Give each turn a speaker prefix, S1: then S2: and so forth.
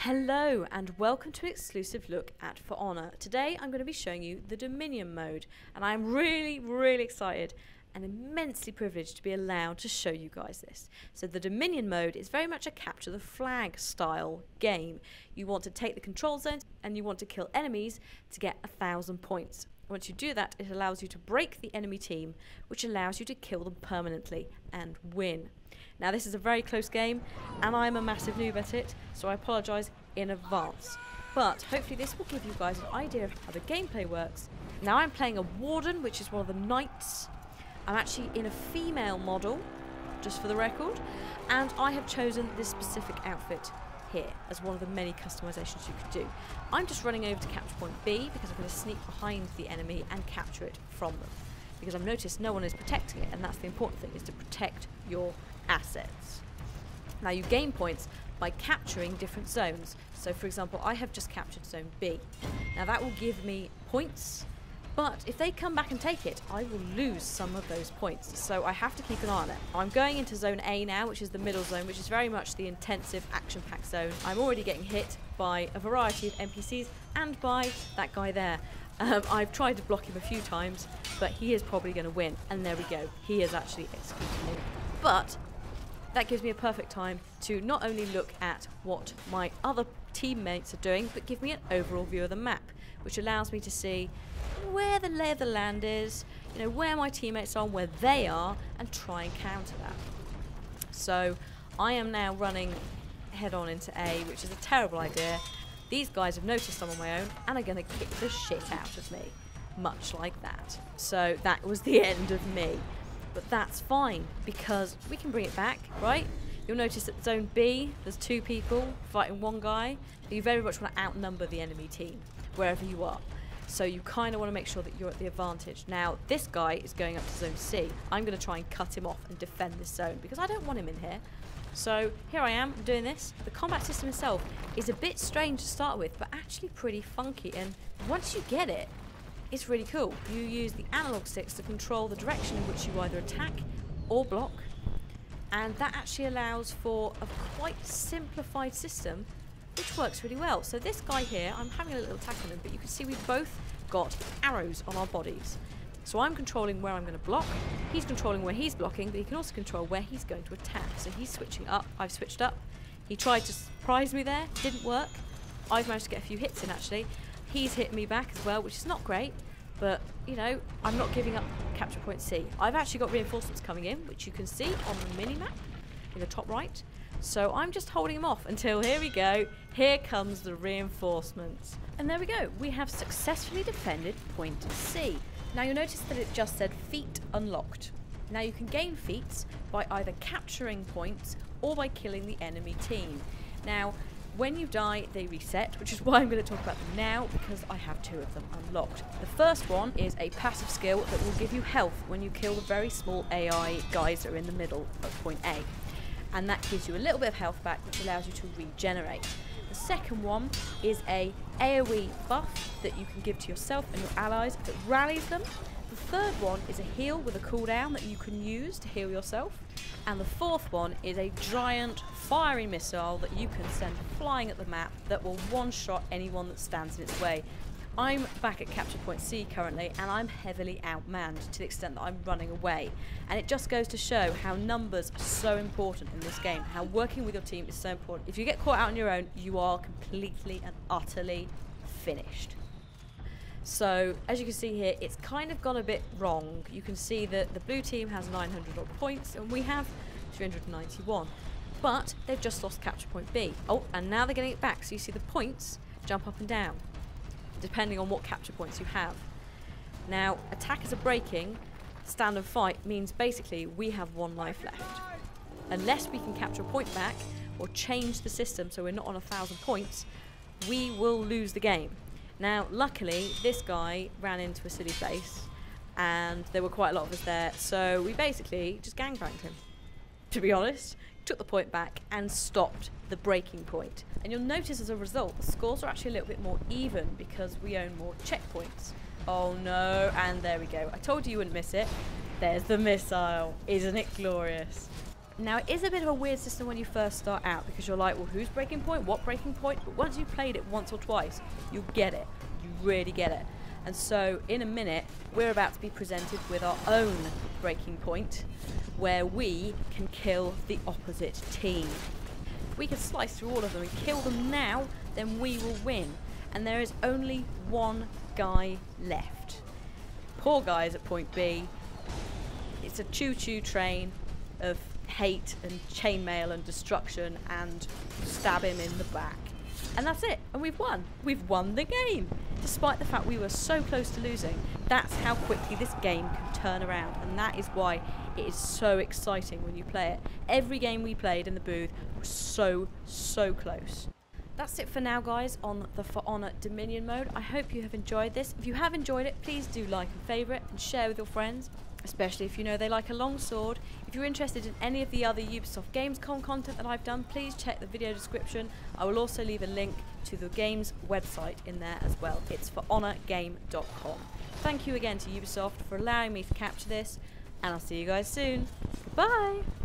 S1: Hello and welcome to an exclusive look at For Honor. Today I'm going to be showing you the Dominion mode, and I'm really excited and immensely privileged to be allowed to show you guys this. So the Dominion mode is very much a capture the flag style game. You want to take the control zones and you want to kill enemies to get 1,000 points. Once you do that, it allows you to break the enemy team, which allows you to kill them permanently and win. Now this is a very close game and I'm a massive noob at it, so I apologise in advance. But hopefully this will give you guys an idea of how the gameplay works. Now I'm playing a warden, which is one of the knights. I'm actually in a female model, just for the record, and I have chosen this specific outfit here as one of the many customisations you could do. I'm just running over to capture point B because I'm going to sneak behind the enemy and capture it from them. Because I've noticed no one is protecting it, and that's the important thing, is to protect your assets. Now you gain points by capturing different zones. So for example, I have just captured zone B. Now that will give me points, but if they come back and take it, I will lose some of those points. So I have to keep an eye on it. I'm going into zone A now, which is the middle zone, which is very much the intensive action-packed zone. I'm already getting hit by a variety of NPCs and by that guy there. I've tried to block him a few times, but he is probably going to win. And there we go. He is actually executing me. But that gives me a perfect time to not only look at what my other teammates are doing, but give me an overall view of the map, which allows me to see where the lay of the land is, you know, where my teammates are, where they are, and try and counter that. So I am now running head on into A, which is a terrible idea. These guys have noticed I'm on my own and are going to kick the shit out of me, much like that. So that was the end of me. But that's fine, because we can bring it back, right? You'll notice at zone B, there's 2 people fighting one guy. You very much want to outnumber the enemy team, wherever you are. So you kind of want to make sure that you're at the advantage. Now, this guy is going up to zone C. I'm going to try and cut him off and defend this zone, because I don't want him in here. So here I am doing this. The combat system itself is a bit strange to start with, but actually pretty funky. And once you get it, it's really cool. You use the analog sticks to control the direction in which you either attack or block, and that actually allows for a quite simplified system which works really well. So this guy here, I'm having a little attack on him, but you can see we've both got arrows on our bodies. So I'm controlling where I'm going to block, he's controlling where he's blocking, but he can also control where he's going to attack. So he's switching up, I've switched up. He tried to surprise me there, didn't work. I've managed to get a few hits in actually. He's hit me back as well, which is not great, but you know, I'm not giving up capture point C. I've actually got reinforcements coming in, which you can see on the mini-map in the top right. So I'm just holding him off until, here we go, here comes the reinforcements. And there we go, we have successfully defended point C. Now you'll notice that it just said feat unlocked. Now you can gain feats by either capturing points or by killing the enemy team. Now, when you die, they reset, which is why I'm going to talk about them now, because I have 2 of them unlocked. The first one is a passive skill that will give you health when you kill the very small AI guys that are in the middle of point A. And that gives you a little bit of health back, which allows you to regenerate. The second one is a AoE buff that you can give to yourself and your allies that rallies them. The third one is a heal with a cooldown that you can use to heal yourself. And the fourth one is a giant fiery missile that you can send flying at the map that will one-shot anyone that stands in its way. I'm back at capture point C currently, and I'm heavily outmanned to the extent that I'm running away. And it just goes to show how numbers are so important in this game, how working with your team is so important. If you get caught out on your own, you are completely and utterly finished. So, as you can see here, it's kind of gone a bit wrong. You can see that the blue team has 900 odd points and we have 391. But they've just lost capture point B. Oh, and now they're getting it back. So you see the points jump up and down, depending on what capture points you have. Now, attackers are breaking, stand and fight means basically we have 1 life left. Unless we can capture a point back or change the system so we're not on 1,000 points, we will lose the game. Now, luckily, this guy ran into a silly place, and there were quite a lot of us there, so we basically just gangbanged him, to be honest, took the point back, and stopped the breaking point. And you'll notice as a result, the scores are actually a little bit more even, because we own more checkpoints. Oh no, and there we go. I told you wouldn't miss it. There's the missile. Isn't it glorious? Now, it is a bit of a weird system when you first start out, because you're like, well, who's breaking point? What breaking point? But once you've played it once or twice, you get it. You really get it. And so, in a minute, we're about to be presented with our own breaking point, where we can kill the opposite team. If we can slice through all of them and kill them now, then we will win. And there is only one guy left. Poor guy is at point B. It's a choo-choo train of hate and chainmail and destruction, and stab him in the back. And that's it. And we've won. We've won the game. Despite the fact we were so close to losing, that's how quickly this game can turn around. And that is why it is so exciting when you play it. Every game we played in the booth was so close. That's it for now, guys, on the For Honor Dominion mode. I hope you have enjoyed this. If you have enjoyed it, please do like and favourite and share with your friends, especially if you know they like a long sword. If you're interested in any of the other Ubisoft Gamescom content that I've done, please check the video description. I will also leave a link to the game's website in there as well. It's forhonorgame.com. Thank you again to Ubisoft for allowing me to capture this, and I'll see you guys soon. Goodbye!